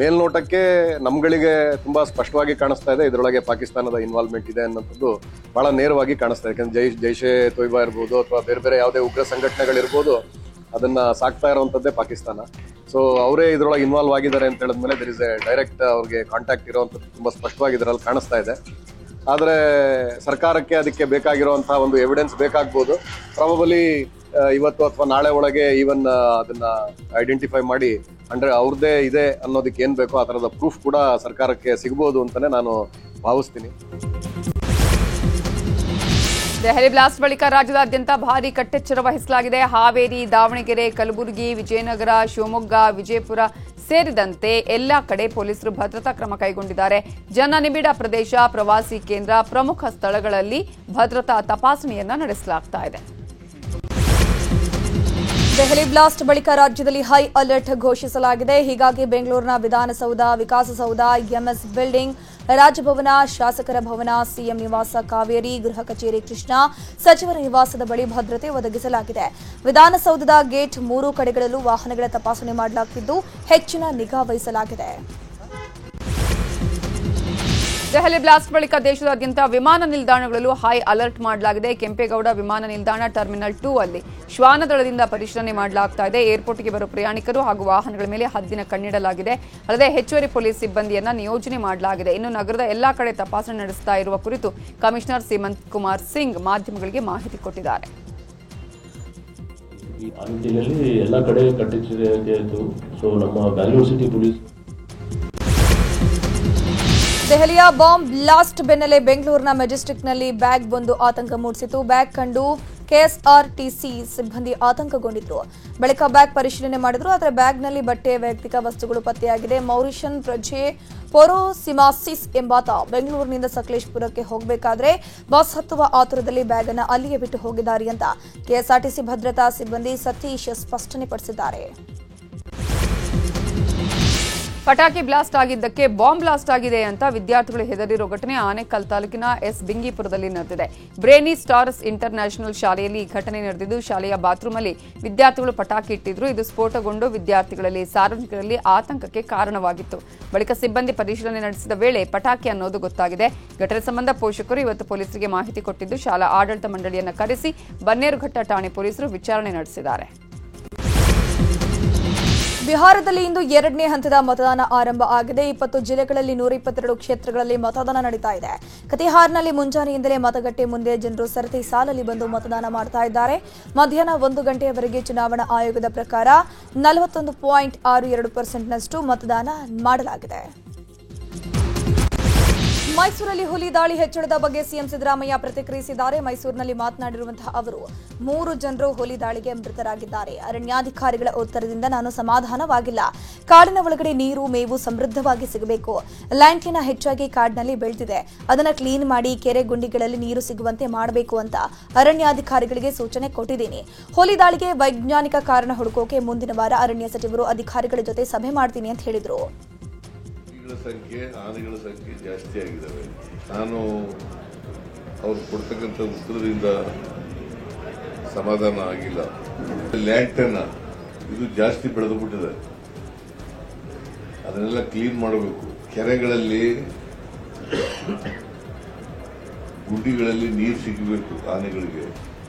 ಮೇಲ್ನೋಟಕ್ಕೆ ನಮ್ಗಳಿಗೆ ತುಂಬಾ ಸ್ಪಷ್ಟವಾಗಿ ಕಾಣಿಸ್ತಾ ಇದೆ, ಇದರೊಳಗೆ ಪಾಕಿಸ್ತಾನದ ಇನ್ವಾಲ್ವ್ಮೆಂಟ್ ಇದೆ ಅನ್ನೋಂಥದ್ದು ಬಹಳ ನೇರವಾಗಿ ಕಾಣಿಸ್ತಾ ಇದೆ. ಯಾಕಂದ್ರೆ ಜೈಷೆ ತೊಯ್ಬಾ ಇರ್ಬೋದು ಅಥವಾ ಬೇರೆ ಬೇರೆ ಯಾವುದೇ ಉಗ್ರ ಸಂಘಟನೆಗಳಿರ್ಬೋದು, ಅದನ್ನ ಸಾಕ್ತಾ ಇರುವಂತದ್ದೇ ಪಾಕಿಸ್ತಾನ. ಸೊ ಅವರೇ ಇದ್ರೊಳಗೆ ಇನ್ವಾಲ್ವ್ ಆಗಿದ್ದಾರೆ ಅಂತ ಹೇಳಿದ್ಮೇಲೆ ದರ್ ಇಸ್ ಎ ಡೈರೆಕ್ಟ್ ಅವ್ರಿಗೆ ಕಾಂಟ್ಯಾಕ್ಟ್ ಇರುವಂಥದ್ದು ತುಂಬಾ ಸ್ಪಷ್ಟವಾಗಿ ಇದರಲ್ಲಿ ಕಾಣಿಸ್ತಾ ಇದೆ. ಆದರೆ ಸರ್ಕಾರಕ್ಕೆ ಅದಕ್ಕೆ ಬೇಕಾಗಿರುವಂತಹ ಒಂದು ಎವಿಡೆನ್ಸ್ ಬೇಕಾಗ್ಬೋದು. ಪ್ರಾಬಬಲಿ ಇವತ್ತು ಅಥವಾ ನಾಳೆ ಒಳಗೆ ಈವನ್ ಅದನ್ನ ಐಡೆಂಟಿಫೈ ಮಾಡಿ ಅಂದ್ರೆ ಅವ್ರದ್ದೇ ಇದೆ ಅನ್ನೋದಕ್ಕೆ ಏನ್ ಬೇಕೋ ಆ ತರದ ಪ್ರೂಫ್ ಕೂಡ ಸರ್ಕಾರಕ್ಕೆ ಸಿಗಬಹುದು ಅಂತಾನೆ ನಾನು ಭಾವಿಸ್ತೀನಿ. ದೆಹಲಿ ಬ್ಲಾಸ್ಟ್ ಬಳಿಕ ರಾಜ್ಯದಾದ್ಯಂತ ಭಾರೀ ಕಟ್ಟೆಚ್ಚರ ವಹಿಸಲಾಗಿದೆ. ಹಾವೇರಿ, ದಾವಣಗೆರೆ, ಕಲಬುರಗಿ, ವಿಜಯನಗರ, ಶಿವಮೊಗ್ಗ, ವಿಜಯಪುರ ಸೇರಿದಂತೆ ಎಲ್ಲಾ ಕಡೆ ಪೊಲೀಸರು ಭದ್ರತಾ ಕ್ರಮ ಕೈಗೊಂಡಿದ್ದಾರೆ. ಜನನಿಬಿಡ ಪ್ರದೇಶ, ಪ್ರವಾಸಿ ಕೇಂದ್ರ, ಪ್ರಮುಖ ಸ್ಥಳಗಳಲ್ಲಿ ಭದ್ರತಾ ತಪಾಸಣೆಯನ್ನ ನಡೆಸಲಾಗ್ತಾ ಇದೆ. ದೆಹಲಿ ಬ್ಲಾಸ್ಟ್ ಬಳಿಕ ರಾಜ್ಯದಲ್ಲಿ ಹೈ ಅಲರ್ಟ್ ಘೋಷಿಸಲಾಗಿದೆ. ಹೀಗಾಗಿ ಬೆಂಗಳೂರಿನ ವಿಧಾನಸೌಧ, ವಿಕಾಸಸೌಧ, ಎಂಎಸ್ ಬಿಲ್ಡಿಂಗ್, ರಾಜಭವನ, ಶಾಸಕರ ಭವನ, ಸಿಎಂ ನಿವಾಸ, ಕಾವೇರಿ, ಗೃಹ ಕಚೇರಿ ಕೃಷ್ಣ, ಸಚಿವರ ನಿವಾಸದ ಬಳಿ ಭದ್ರತೆ ಒದಗಿಸಲಾಗಿದೆ. ವಿಧಾನಸೌಧದ ಗೇಟ್ 3 ಕಡೆಗಳಲ್ಲೂ ವಾಹನಗಳ ತಪಾಸಣೆ ಮಾಡಲಾಗಿದ್ದು ಹೆಚ್ಚಿನ ನಿಗಾ ವಹಿಸಲಾಗಿದೆ. ದೆಹಲಿ ಬ್ಲಾಸ್ಟ್ ಬಳಿಕ ದೇಶದಾದ್ಯಂತ ವಿಮಾನ ನಿಲ್ದಾಣಗಳಲ್ಲೂ ಹೈ ಅಲರ್ಟ್ ಮಾಡಲಾಗಿದೆ. ಕೆಂಪೇಗೌಡ ವಿಮಾನ ನಿಲ್ದಾಣ ಟರ್ಮಿನಲ್ 2 ಅಲ್ಲಿ ಶ್ವಾನದಳದಿಂದ ಪರಿಶೀಲನೆ ಮಾಡಲಾಗ್ತಾ ಇದೆ. ಏರ್ಪೋರ್ಟ್ಗೆ ಬರುವ ಪ್ರಯಾಣಿಕರು ಹಾಗೂ ವಾಹನಗಳ ಮೇಲೆ ಹದ್ದಿನ ಕಣ್ಣಿಡಲಾಗಿದೆ. ಅಲ್ಲದೆ ಹೆಚ್ಚುವರಿ ಪೊಲೀಸ್ ಸಿಬ್ಬಂದಿಯನ್ನ ನಿಯೋಜನೆ ಮಾಡಲಾಗಿದೆ. ಇನ್ನು ನಗರದ ಎಲ್ಲಾ ಕಡೆ ತಪಾಸಣೆ ನಡೆಸ್ತಾ ಇರುವ ಕುರಿತು ಕಮಿಷನರ್ ಸೀಮಂತ್ ಕುಮಾರ್ ಸಿಂಗ್ ಮಾಧ್ಯಮಗಳಿಗೆ ಮಾಹಿತಿ ಕೊಟ್ಟಿದ್ದಾರೆ. ಈ ಅಂಟಿನಲ್ಲಿ ಎಲ್ಲ ಕಡೆ ಕಟ್ಟೆಚ್ಚರಿಕೆ ಇತ್ತು. ಸೊ ನಮ್ಮ ಬ್ಯಾಂಗ್ಳೂರು ಸಿಟಿ ಪೊಲೀಸ್ ದೆಹಲಿಯ ಬಾಂಬ್ ಬ್ಲಾಸ್ಟ್ ಬೆನ್ನಲ್ಲೇ ಬೆಂಗಳೂರಿನ ಮೆಜೆಸ್ಟಿಕ್ನಲ್ಲಿ ಬ್ಯಾಗ್ ಒಂದು ಆತಂಕ ಮೂಡಿಸಿತು. ಬ್ಯಾಗ್ ಕಂಡು ಕೆಎಸ್ಆರ್ಟಿಸಿ ಸಿಬ್ಬಂದಿ ಆತಂಕಗೊಂಡಿದ್ರು. ಬಳಿಕ ಬ್ಯಾಗ್ ಪರಿಶೀಲನೆ ಮಾಡಿದ್ರು. ಆದರೆ ಬ್ಯಾಗ್ನಲ್ಲಿ ಬಟ್ಟೆ, ವೈಯಕ್ತಿಕ ವಸ್ತುಗಳು ಪತ್ತೆಯಾಗಿದೆ. ಮೌರಿಷನ್ ಪ್ರಜೆ ಪೊರೋಸಿಮಾಸಿಸ್ ಎಂಬಾತ ಬೆಂಗಳೂರಿನಿಂದ ಸಕಲೇಶಪುರಕ್ಕೆ ಹೋಗಬೇಕಾದ್ರೆ ಬಸ್ ಹತ್ತುವ ಆತುರದಲ್ಲಿ ಬ್ಯಾಗ್ ಅನ್ನು ಅಲ್ಲಿಯೇ ಬಿಟ್ಟು ಹೋಗಿದ್ದಾರೆ ಅಂತ ಕೆಎಸ್ಆರ್ಟಿಸಿ ಭದ್ರತಾ ಸಿಬ್ಬಂದಿ ಸತೀಶ್ ಸ್ಪಷ್ಟನೆಪಡಿಸಿದ್ದಾರೆ. ಪಟಾಕಿ ಬ್ಲಾಸ್ಟ್ ಆಗಿದ್ದಕ್ಕೆ ಬಾಂಬ್ ಬ್ಲಾಸ್ಟ್ ಆಗಿದೆ ಅಂತ ವಿದ್ಯಾರ್ಥಿಗಳು ಹೆದರಿರೋ ಘಟನೆ ಆನೇಕಲ್ ತಾಲೂಕಿನ ಎಸ್ ಬಿಂಗಿಪುರದಲ್ಲಿ ನಡೆದಿದೆ. ಬ್ರೇನಿ ಸ್ಟಾರ್ಸ್ ಇಂಟರ್ನ್ಯಾಷನಲ್ ಶಾಲೆಯಲ್ಲಿ ಈ ಘಟನೆ ನಡೆದಿದ್ದು, ಶಾಲೆಯ ಬಾತ್ರೂಮಲ್ಲಿ ವಿದ್ಯಾರ್ಥಿಗಳು ಪಟಾಕಿ ಇಟ್ಟಿದ್ರು. ಇದು ಸ್ಫೋಟಗೊಂಡು ವಿದ್ಯಾರ್ಥಿಗಳಲ್ಲಿ, ಸಾರ್ವಜನಿಕರಲ್ಲಿ ಆತಂಕಕ್ಕೆ ಕಾರಣವಾಗಿತ್ತು. ಬಳಿಕ ಸಿಬ್ಬಂದಿ ಪರಿಶೀಲನೆ ನಡೆಸಿದ ವೇಳೆ ಪಟಾಕಿ ಅನ್ನೋದು ಗೊತ್ತಾಗಿದೆ. ಘಟನೆ ಸಂಬಂಧ ಪೋಷಕರು ಇವತ್ತು ಪೊಲೀಸರಿಗೆ ಮಾಹಿತಿ ಕೊಟ್ಟಿದ್ದು, ಶಾಲಾ ಆಡಳಿತ ಮಂಡಳಿಯನ್ನು ಕರೆಸಿ ಬನ್ನೇರುಘಟ್ಟ ಠಾಣೆ ಪೊಲೀಸರು ವಿಚಾರಣೆ ನಡೆಸಿದ್ದಾರೆ. ಬಿಹಾರದಲ್ಲಿ ಇಂದು 2ನೇ ಹಂತದ ಮತದಾನ ಆರಂಭ ಆಗಿದೆ. 20 ಜಿಲ್ಲೆಗಳಲ್ಲಿ 122 ಕ್ಷೇತ್ರಗಳಲ್ಲಿ ಮತದಾನ ನಡೀತಾ ಇದೆ. ಕತಿಹಾರ್ನಲ್ಲಿ ಮುಂಜಾನೆಯಿಂದಲೇ ಮತಗಟ್ಟೆ ಮುಂದೆ ಜನರು ಸರತಿ ಸಾಲಲ್ಲಿ ಬಂದು ಮತದಾನ ಮಾಡ್ತಾ ಇದ್ದಾರೆ. ಮಧ್ಯಾಹ್ನ 1 ಗಂಟೆಯವರೆಗೆ ಚುನಾವಣಾ ಆಯೋಗದ ಪ್ರಕಾರ 41.62% ಮತದಾನ ಮಾಡಲಾಗಿದೆ. ಮೈಸೂರಲ್ಲಿ ಹುಲಿ ದಾಳಿ ಹೆಚ್ಚಳದ ಬಗ್ಗೆ ಸಿಎಂ ಸಿದ್ದರಾಮಯ್ಯ ಪ್ರತಿಕ್ರಿಯಿಸಿದ್ದಾರೆ. ಮೈಸೂರಿನಲ್ಲಿ ಮಾತನಾಡಿರುವಂತಹ ಅವರು, 3 ಜನರು ಹುಲಿ ದಾಳಿಗೆ ಮೃತರಾಗಿದ್ದಾರೆ. ಅರಣ್ಯಾಧಿಕಾರಿಗಳ ಉತ್ತರದಿಂದ ನಾನು ಸಮಾಧಾನವಾಗಿಲ್ಲ. ಕಾಡಿನ ಒಳಗಡೆ ನೀರು, ಮೇವು ಸಮೃದ್ಧವಾಗಿ ಸಿಗಬೇಕು. ಲ್ಯಾಂಟಿನ ಹೆಚ್ಚಾಗಿ ಕಾಡಿನಲ್ಲಿ ಬೆಳೆದಿದೆ. ಅದನ್ನ ಕ್ಲೀನ್ ಮಾಡಿ ಕೆರೆ ಗುಂಡಿಗಳಲ್ಲಿ ನೀರು ಸಿಗುವಂತೆ ಮಾಡಬೇಕು ಅಂತ ಅರಣ್ಯಾಧಿಕಾರಿಗಳಿಗೆ ಸೂಚನೆ ಕೊಟ್ಟಿದ್ದೀನಿ. ಹುಲಿ ದಾಳಿಗೆ ವೈಜ್ಞಾನಿಕ ಕಾರಣ ಹುಡುಕೋಕೆ ಮುಂದಿನ ವಾರ ಅರಣ್ಯ ಸಚಿವರು ಅಧಿಕಾರಿಗಳ ಜೊತೆ ಸಭೆ ಮಾಡ್ತೀನಿ ಅಂತ ಹೇಳಿದ್ರು. ಆನೆಗಳ ಸಂಖ್ಯೆ ಜಾಸ್ತಿ ಆಗಿದ್ದಾವೆ. ನಾನು ಅವ್ರು ಕೊಡ್ತಕ್ಕಂಥ ಉತ್ತರದಿಂದ ಸಮಾಧಾನ ಆಗಿಲ್ಲ. ಲ್ಯಾಂಟನ ಇದು ಜಾಸ್ತಿ ಬೆಳೆದು ಬಿಟ್ಟಿದೆ, ಅದನ್ನೆಲ್ಲ ಕ್ಲೀನ್ ಮಾಡಬೇಕು. ಕೆರೆಗಳಲ್ಲಿ, ಗುಂಡಿಗಳಲ್ಲಿ ನೀರು ಸಿಗಬೇಕು. ಆನೆಗಳಿಗೆ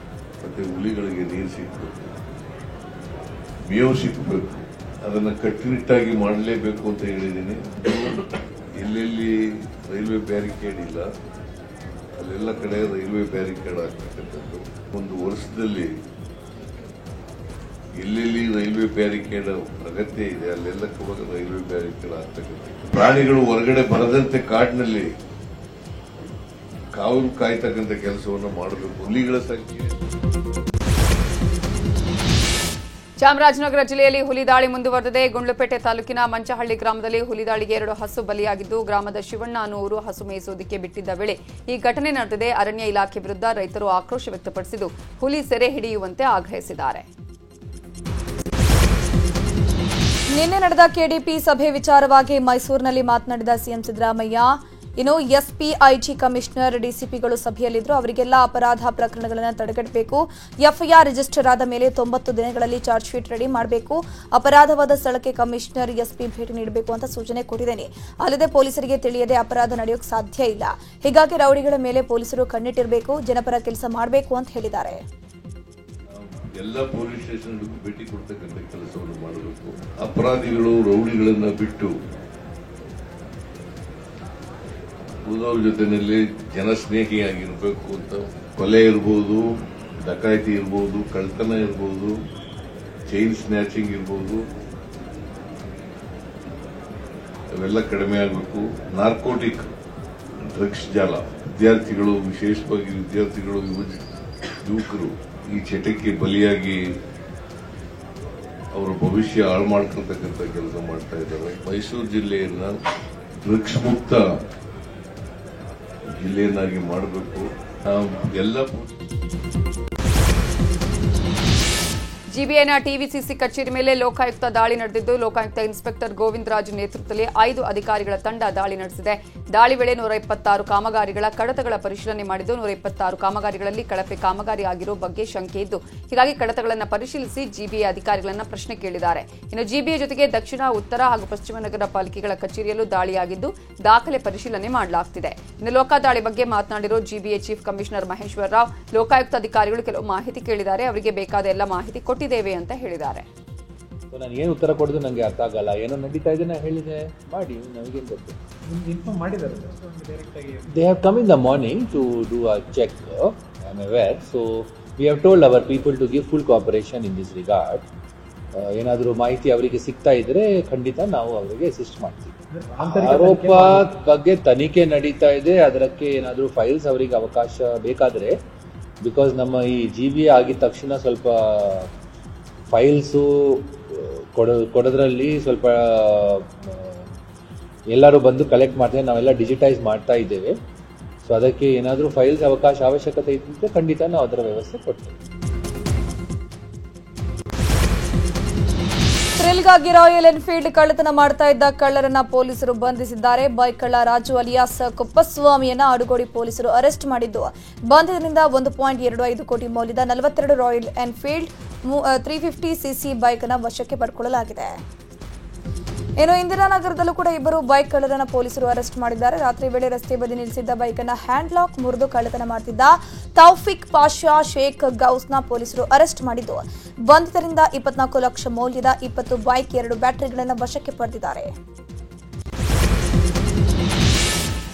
ಮತ್ತೆ ಹುಲಿಗಳಿಗೆ ನೀರು ಸಿಗಬೇಕು, ಮೇವು ಸಿಗಬೇಕು. ಅದನ್ನು ಕಟ್ಟುನಿಟ್ಟಾಗಿ ಮಾಡಲೇಬೇಕು ಅಂತ ಹೇಳಿದ್ದೀನಿ. ಎಲ್ಲೆಲ್ಲಿ ರೈಲ್ವೆ ಬ್ಯಾರಿಕೇಡ್ ಇಲ್ಲ ಅಲ್ಲೆಲ್ಲ ಕಡೆ ರೈಲ್ವೆ ಬ್ಯಾರಿಕೇಡ್ ಆಗ್ತಕ್ಕಂಥದ್ದು. ಒಂದು ವರ್ಷದಲ್ಲಿ ಎಲ್ಲೆಲ್ಲಿ ರೈಲ್ವೆ ಬ್ಯಾರಿಕೇಡ್ ಅಗತ್ಯ ಇದೆ ಅಲ್ಲೆಲ್ಲ ಕೂಡ ರೈಲ್ವೆ ಬ್ಯಾರಿಕೇಡ್ ಆಗ್ತಕ್ಕಂಥದ್ದು. ಪ್ರಾಣಿಗಳು ಹೊರಗಡೆ ಬರದಂತೆ ಕಾಡಿನಲ್ಲಿ ಕಾವಲು ಕಾಯ್ತಕ್ಕಂಥ ಕೆಲಸವನ್ನು ಮಾಡಬೇಕು. ಹುಲಿಗಳ ಸಂಖ್ಯೆ. ಚಾಮರಾಜನಗರ ಜಿಲ್ಲೆಯಲ್ಲಿ ಹುಲಿ ದಾಳಿ ಮುಂದುವರೆದಿದೆ. ಗುಂಡ್ಲುಪೇಟೆ ತಾಲೂಕಿನ ಮಂಚಹಳ್ಳಿ ಗ್ರಾಮದಲ್ಲಿ ಹುಲಿ ದಾಳಿಗೆ 2 ಹಸು ಬಲಿಯಾಗಿದ್ದು, ಗ್ರಾಮದ ಶಿವಣ್ಣ ಅನ್ನುವರು ಹಸು ಮೇಯಿಸುವುದಕ್ಕೆ ಬಿಟ್ಟಿದ್ದ ವೇಳೆ ಈ ಘಟನೆ ನಡೆದಿದೆ. ಅರಣ್ಯ ಇಲಾಖೆ ವಿರುದ್ಧ ರೈತರು ಆಕ್ರೋಶ ವ್ಯಕ್ತಪಡಿಸಿದ್ದು, ಹುಲಿ ಸೆರೆ ಹಿಡಿಯುವಂತೆ ಆಗ್ರಹಿಸಿದ್ದಾರೆ. ನಿನ್ನೆ ನಡೆದ ಕೆಡಿಪಿ ಸಭೆ ವಿಚಾರವಾಗಿ ಮೈಸೂರಿನಲ್ಲಿ ಮಾತನಾಡಿದ CM Siddaramaiah, SP, IT commissioner, ಡಿಸಿಪಿಗಳು ಸಭೆಯಲ್ಲಿದ್ದರು. ಅವರಿಗೆಲ್ಲ ಅಪರಾಧ ಪ್ರಕರಣಗಳನ್ನು ತಡೆಗಟ್ಟಬೇಕು. ಎಫ್ಐಆರ್ ರಿಜಿಸ್ಟರ್ ಆದ ಮೇಲೆ 90 ದಿನಗಳಲ್ಲಿ ಚಾರ್ಜ್ ಶೀಟ್ ರೆಡಿ ಮಾಡಬೇಕು. ಅಪರಾಧವಾದ ಸ್ಥಳಕ್ಕೆ ಕಮಿಷನರ್, ಎಸ್ಪಿ ಭೇಟಿ ನೀಡಬೇಕು ಅಂತ ಸೂಚನೆ ಕೊಟ್ಟಿದ್ದೇನೆ. ಅಲ್ಲದೆ ಪೊಲೀಸರಿಗೆ ತಿಳಿಯದೆ ಅಪರಾಧ ನಡೆಯೋಕೆ ಸಾಧ್ಯ ಇಲ್ಲ. ಹೀಗಾಗಿ ರೌಡಿಗಳ ಮೇಲೆ ಪೊಲೀಸರು ಕಣ್ಣಿಟ್ಟಿರಬೇಕು, ಜನಪರ ಕೆಲಸ ಮಾಡಬೇಕು ಅಂತ ಹೇಳಿದ್ದಾರೆ. ಎಲ್ಲ ಪೊಲೀಸ್ ಸ್ಟೇಷನ್ಗಳಿಗೂ ಭೇಟಿ ಕೊಡ್ತಕ್ಕಂಥ ಕೆಲಸವನ್ನು ಮಾಡಬೇಕು. ಅಪರಾಧಿಗಳು ರೌಡಿಗಳನ್ನ ಬಿಟ್ಟು ಉಳಿದವ್ರ ಜೊತೆಯಲ್ಲಿ ಜನಸ್ನೇಹಿಯಾಗಿರ್ಬೇಕು ಅಂತ. ಕೊಲೆ ಇರ್ಬೋದು, ಡಕಾಯಿತಿ ಇರ್ಬೋದು, ಕಳ್ತನ ಇರ್ಬೋದು, ಚೈನ್ ಸ್ನ್ಯಾಚಿಂಗ್ ಇರ್ಬೋದು, ಅವೆಲ್ಲ ಕಡಿಮೆ ಆಗಬೇಕು. ನಾರ್ಕೋಟಿಕ್ ಡ್ರಗ್ಸ್ ಜಾಲ, ವಿದ್ಯಾರ್ಥಿಗಳು, ವಿಶೇಷವಾಗಿ ವಿದ್ಯಾರ್ಥಿಗಳು, ಯುವಕರು ಈ ಚಟಕ್ಕೆ ಬಲಿಯಾಗಿ ಅವರ ಭವಿಷ್ಯ ಹಾಳು ಮಾಡ್ಕೊಳ್ತಕ್ಕಂಥ ಕೆಲಸ ಮಾಡ್ತಾ ಇದ್ದಾರೆ. ಮೈಸೂರು ಜಿಲ್ಲೆಯನ್ನ ಡ್ರಗ್ಸ್ ಮುಕ್ತ ಜಿಲ್ಲೆಯನ್ನಾಗಿ ಮಾಡಬೇಕು. ಎಲ್ಲ ಜಿಬಿಎನ ಟಿವಿಸಿಸಿ ಕಚೇರಿ ಮೇಲೆ ಲೋಕಾಯುಕ್ತ ದಾಳಿ ನಡೆದಿದ್ದು, ಲೋಕಾಯುಕ್ತ ಇನ್ಸ್ಪೆಕ್ಟರ್ ಗೋವಿಂದ ರಾಜು ನೇತೃತ್ವದಲ್ಲಿ 5 ಅಧಿಕಾರಿಗಳ ತಂಡ ದಾಳಿ ನಡೆಸಿದೆ. ದಾಳಿ ವೇಳೆ 126 ಕಾಮಗಾರಿಗಳ ಕಡತಗಳ ಪರಿಶೀಲನೆ ಮಾಡಿದ್ದು, 126 ಕಾಮಗಾರಿಗಳಲ್ಲಿ ಕಳಪೆ ಕಾಮಗಾರಿ ಆಗಿರುವ ಬಗ್ಗೆ ಶಂಕೆ ಇದ್ದು, ಹೀಗಾಗಿ ಕಡತಗಳನ್ನು ಪರಿಶೀಲಿಸಿ ಜಿಬಿಎ ಅಧಿಕಾರಿಗಳನ್ನು ಪ್ರಶ್ನೆ ಕೇಳಿದ್ದಾರೆ. ಇನ್ನು ಜಿಬಿಎ ಜೊತೆಗೆ ದಕ್ಷಿಣ, ಉತ್ತರ ಹಾಗೂ ಪಶ್ಚಿಮ ನಗರ ಪಾಲಿಕೆಗಳ ಕಚೇರಿಯಲ್ಲೂ ದಾಳಿಯಾಗಿದ್ದು, ದಾಖಲೆ ಪರಿಶೀಲನೆ ಮಾಡಲಾಗುತ್ತಿದೆ. ಇನ್ನು ಲೋಕ ದಾಳಿ ಬಗ್ಗೆ ಮಾತನಾಡಿರೋ GBA chief commissioner Maheshwara Rao, Lokayukta ಅಧಿಕಾರಿಗಳು ಕೆಲವು ಮಾಹಿತಿ ಕೇಳಿದ್ದಾರೆ, ಅವರಿಗೆ ಬೇಕಾದ ಎಲ್ಲ ಮಾಹಿತಿ ಕೊಟ್ಟಿದ್ದೇವೆ ಅಂತ ಹೇಳಿದ್ದಾರೆ. ನಾನು ಏನು ಉತ್ತರ ಕೊಡೋದು ನನಗೆ ಅರ್ಥ ಆಗಲ್ಲ. ಏನೋ ನಡೀತಾ ಇದೆ, ನಾನು ಹೇಳಿದೆ ಮಾಡಿ, ನಮಗೇನು ಗೊತ್ತು. They have come in the morning to do a check, I am aware. So we have told our people to give full cooperation in this regard. ಏನಾದರೂ ಮಾಹಿತಿ ಅವರಿಗೆ ಸಿಗ್ತಾ ಇದ್ರೆ ಖಂಡಿತ ನಾವು ಅವರಿಗೆ ಅಸಿಸ್ಟ್ ಮಾಡ್ತೀವಿ. ಆರೋಪ ಬಗ್ಗೆ ತನಿಖೆ ನಡೀತಾ ಇದೆ. ಅದಕ್ಕೆ ಏನಾದರೂ ಫೈಲ್ಸ್ ಅವರಿಗೆ ಅವಕಾಶ ಬೇಕಾದರೆ, ಬಿಕಾಸ್ ನಮ್ಮ ಈ ಜಿಬಿಎ ಆಗಿದ ತಕ್ಷಣ ಸ್ವಲ್ಪ ಫೈಲ್ಸು ಕೊಡೋದ್ರಲ್ಲಿ ಸ್ವಲ್ಪ ಎಲ್ಲರೂ ಬಂದು ಕಲೆಕ್ಟ್ ಮಾಡ್ತಾರೆ. ನಾವೆಲ್ಲ ಡಿಜಿಟೈಸ್ ಮಾಡ್ತಾ ಇದ್ದೇವೆ. ಸೊ ಅದಕ್ಕೆ ಏನಾದರೂ ಫೈಲ್ಸ್ ಅವಶ್ಯಕತೆ ಇದ್ದರೆ ಖಂಡಿತ ನಾವು ಅದರ ವ್ಯವಸ್ಥೆ ಕೊಡ್ತೇವೆ. ಥ್ರಿಲ್ಗಾಗಿ ರಾಯಲ್ ಎನ್ಫೀಲ್ಡ್ ಕಳ್ಳತನ ಮಾಡ್ತಾ ಇದ್ದ ಕಳ್ಳರನ್ನ ಪೊಲೀಸರು ಬಂಧಿಸಿದ್ದಾರೆ. ಬೈಕ್ ಕಳ್ಳ ರಾಜು ಅಲಿಯಾಸ್ ಕುಪ್ಪಸ್ವಾಮಿಯನ್ನ ಆಡುಗೋಡಿ ಪೊಲೀಸರು ಅರೆಸ್ಟ್ ಮಾಡಿದ್ದು, ಬಂಧನದಿಂದ 1.25 ಕೋಟಿ ಮೌಲ್ಯದ 42 ರಾಯಲ್ ಎನ್ಫೀಲ್ಡ್ 350cc ಬೈಕ್ ಅನ್ನು ವಶಕ್ಕೆ ಪಡೆದುಕೊಳ್ಳಲಾಗಿದೆ. ಇನ್ನು ಇಂದಿರಾನಗರದಲ್ಲೂ ಕೂಡ 2 ಬೈಕ್ ಕಳ್ಳರನ್ನ ಪೊಲೀಸರು ಅರೆಸ್ಟ್ ಮಾಡಿದ್ದಾರೆ. ರಾತ್ರಿ ವೇಳೆ ರಸ್ತೆ ಬದಿ ನಿಲ್ಲಿಸಿದ್ದ ಬೈಕ್ ಅನ್ನ ಹ್ಯಾಂಡ್ ಲಾಕ್ ಮುರಿದು ಕಳ್ಳತನ ಮಾಡುತ್ತಿದ್ದ ತೌಫಿಕ್ ಪಾಷಾ ಶೇಖ್ ಗೌಸ್ನ ಪೊಲೀಸರು ಅರೆಸ್ಟ್ ಮಾಡಿದ್ದು, ಬಂಧಿತರಿಂದ 24 ಲಕ್ಷ ಮೌಲ್ಯದ 20 ಬೈಕ್, 2 ಬ್ಯಾಟರಿಗಳನ್ನು ವಶಕ್ಕೆ ಪಡೆದಿದ್ದಾರೆ.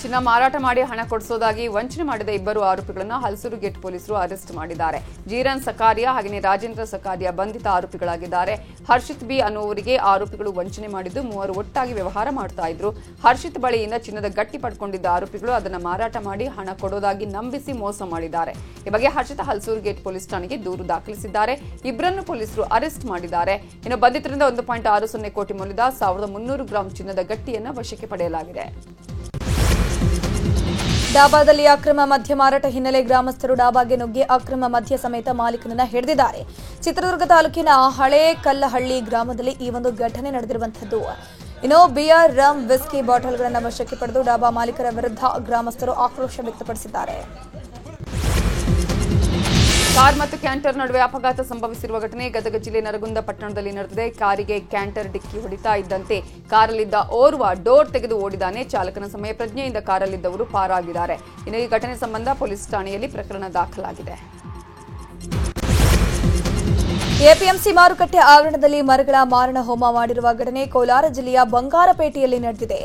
ಚಿನ್ನ ಮಾರಾಟ ಮಾಡಿ ಹಣ ಕೊಡಿಸೋದಾಗಿ ವಂಚನೆ ಮಾಡಿದ 2 ಆರೋಪಿಗಳನ್ನು ಹಲಸೂರು ಗೇಟ್ ಪೊಲೀಸರು ಅರೆಸ್ಟ್ ಮಾಡಿದ್ದಾರೆ. ಜೀರನ್ ಸಕಾರಿಯಾ ಹಾಗೆಯೇ ರಾಜೇಂದ್ರ ಸಕಾರಿಯಾ ಬಂಧಿತ ಆರೋಪಿಗಳಾಗಿದ್ದಾರೆ. ಹರ್ಷಿತ್ ಬಿ ಅನ್ನುವರಿಗೆ ಆರೋಪಿಗಳು ವಂಚನೆ ಮಾಡಿದ್ದು, 3 ಒಟ್ಟಾಗಿ ವ್ಯವಹಾರ ಮಾಡ್ತಾ ಇದ್ರು. ಹರ್ಷಿತ್ ಬಳಿಯಿಂದ ಚಿನ್ನದ ಗಟ್ಟಿ ಪಡ್ಕೊಂಡಿದ್ದ ಆರೋಪಿಗಳು ಅದನ್ನು ಮಾರಾಟ ಮಾಡಿ ಹಣ ಕೊಡೋದಾಗಿ ನಂಬಿಸಿ ಮೋಸ ಮಾಡಿದ್ದಾರೆ. ಈ ಬಗ್ಗೆ ಹರ್ಷಿತ್ ಹಲಸೂರು ಗೇಟ್ ಪೊಲೀಸ್ ಠಾಣೆಗೆ ದೂರು ದಾಖಲಿಸಿದ್ದಾರೆ. 2ರನ್ನು ಪೊಲೀಸರು ಅರೆಸ್ಟ್ ಮಾಡಿದ್ದಾರೆ. ಇನ್ನು ಬಂಧಿತರಿಂದ 1.60 ಕೋಟಿ ಮೌಲ್ಯದ 1300 ಗ್ರಾಂ ಚಿನ್ನದ ಗಟ್ಟಿಯನ್ನು ವಶಕ್ಕೆ ಪಡೆಯಲಾಗಿದೆ. ಡಾಬಾದಲ್ಲಿ ಅಕ್ರಮ ಮದ್ಯ ಮಾರಾಟ ಹಿನ್ನೆಲೆ ಗ್ರಾಮಸ್ಥರು ಡಾಬಾಗೆ ನುಗ್ಗಿ ಅಕ್ರಮ ಮದ್ಯ ಸಮೇತ ಮಾಲೀಕನನ್ನ ಹಿಡಿದಿದ್ದಾರೆ. ಚಿತ್ರದುರ್ಗ ತಾಲೂಕಿನ ಹಳೆ ಕಲ್ಲಹಳ್ಳಿ ಗ್ರಾಮದಲ್ಲಿ ಈ ಒಂದು ಘಟನೆ ನಡೆದಿರುವಂತದ್ದು. ಇನ್ನು ಬಿಯರ್, ರಮ್, ವಿಸ್ಕಿ ಬಾಟಲ್ಗಳನ್ನು ವಶಕ್ಕೆ ಪಡೆದು ಡಾಬಾ ಮಾಲೀಕರ ವಿರುದ್ಧ ಗ್ರಾಮಸ್ಥರು ಆಕ್ರೋಶ ವ್ಯಕ್ತಪಡಿಸಿದ್ದಾರೆ. ಕಾರ್ ಮತ್ತು ಕ್ಯಾಂಟರ್ ನಡುವೆ ಅಪಘಾತ ಸಂಭವಿಸಿರುವ ಘಟನೆ ಗದಗ ಜಿಲ್ಲೆ ನರಗುಂದ ಪಟ್ಟಣದಲ್ಲಿ ನಡೆದಿದೆ. ಕಾರಿಗೆ ಕ್ಯಾಂಟರ್ ಡಿಕ್ಕಿ ಹೊಡಿತಾ ಇದ್ದಂತೆ ಕಾರಲ್ಲಿದ್ದ ಓರ್ವ ಡೋರ್ ತೆಗೆದು ಓಡಿದಾನೆ. ಚಾಲಕನ ಸಮಯ ಪ್ರಜ್ಞೆಯಿಂದ ಕಾರಲ್ಲಿದ್ದವರು ಪಾರಾಗಿದ್ದಾರೆ. ಇನ್ನು ಈ ಘಟನೆ ಸಂಬಂಧ ಪೊಲೀಸ್ ಠಾಣೆಯಲ್ಲಿ ಪ್ರಕರಣ ದಾಖಲಾಗಿದೆ. ಎಪಿಎಂಸಿ ಮಾರುಕಟ್ಟೆ ಆವರಣದಲ್ಲಿ ಮರಗಳ ಮಾರಣ ಹೋಮ ಮಾಡಿರುವ ಘಟನೆ ಕೋಲಾರ ಜಿಲ್ಲೆಯ ಬಂಗಾರಪೇಟೆಯಲ್ಲಿ ನಡೆದಿದೆ.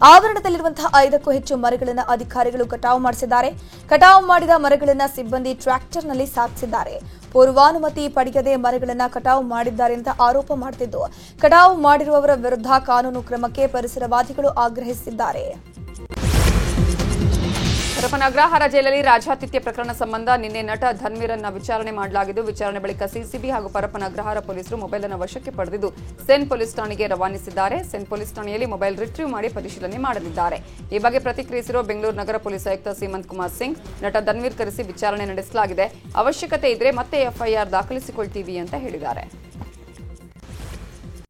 ಆವರಣದಲ್ಲಿರುವಂತಹ 5ಕ್ಕೂ ಹೆಚ್ಚು ಮರಗಳನ್ನು ಅಧಿಕಾರಿಗಳು ಕಟಾವು ಮಾಡಿಸಿದ್ದಾರೆ. ಕಟಾವು ಮಾಡಿದ ಮರಗಳನ್ನು ಸಿಬ್ಬಂದಿ ಟ್ರ್ಯಾಕ್ಟರ್ನಲ್ಲಿ ಸಾಗಿಸಿದ್ದಾರೆ. ಪೂರ್ವಾನುಮತಿ ಪಡೆಯದೆ ಮರಗಳನ್ನು ಕಟಾವು ಮಾಡಿದ್ದಾರೆ ಅಂತ ಆರೋಪ ಮಾಡುತ್ತಿದ್ದು, ಕಟಾವು ಮಾಡಿರುವವರ ವಿರುದ್ಧ ಕಾನೂನು ಕ್ರಮಕ್ಕೆ ಪರಿಸರವಾದಿಗಳು ಆಗ್ರಹಿಸಿದ್ದಾರೆ. ಹರಪನ ಅಗ್ರಹಾರ ಜೈಲಲ್ಲಿ ರಾಜಾತಿಥ್ಯ ಪ್ರಕರಣ ಸಂಬಂಧ ನಿನ್ನೆ ನಟ ಧನ್ವೀರನ್ನ ವಿಚಾರಣೆ ಮಾಡಲಾಗಿದ್ದು, ವಿಚಾರಣೆ ಬಳಿಕ ಸಿಸಿಬಿ ಹಾಗೂ ಪರಪ್ಪನ ಅಗ್ರಹಾರ ಪೊಲೀಸರು ಮೊಬೈಲ್ ಅನ್ನು ವಶಕ್ಕೆ ಪಡೆದಿದ್ದು ಸೆನ್ ಪೊಲೀಸ್ ಠಾಣೆಗೆ ರವಾನಿಸಿದ್ದಾರೆ. ಸೆನ್ ಪೊಲೀಸ್ ಠಾಣೆಯಲ್ಲಿ ಮೊಬೈಲ್ ರಿಟ್ರೀವ್ ಮಾಡಿ ಪರಿಶೀಲನೆ ಮಾಡಲಿದ್ದಾರೆ. ಈ ಬಗ್ಗೆ ಪ್ರತಿಕ್ರಿಯಿಸಿರುವ ಬೆಂಗಳೂರು ನಗರ ಪೊಲೀಸ್ ಆಯುಕ್ತ ಸೀಮಂತ್ ಕುಮಾರ್ ಸಿಂಗ್, ನಟ ಧನ್ವೀರ್ ಕರೆಸಿ ವಿಚಾರಣೆ ನಡೆಸಲಾಗಿದೆ. ಅವಶ್ಯಕತೆ ಇದ್ರೆ ಮತ್ತೆ ಎಫ್ಐಆರ್ ದಾಖಲಿಸಿಕೊಳ್ತೀವಿ ಅಂತ ಹೇಳಿದ್ದಾರೆ.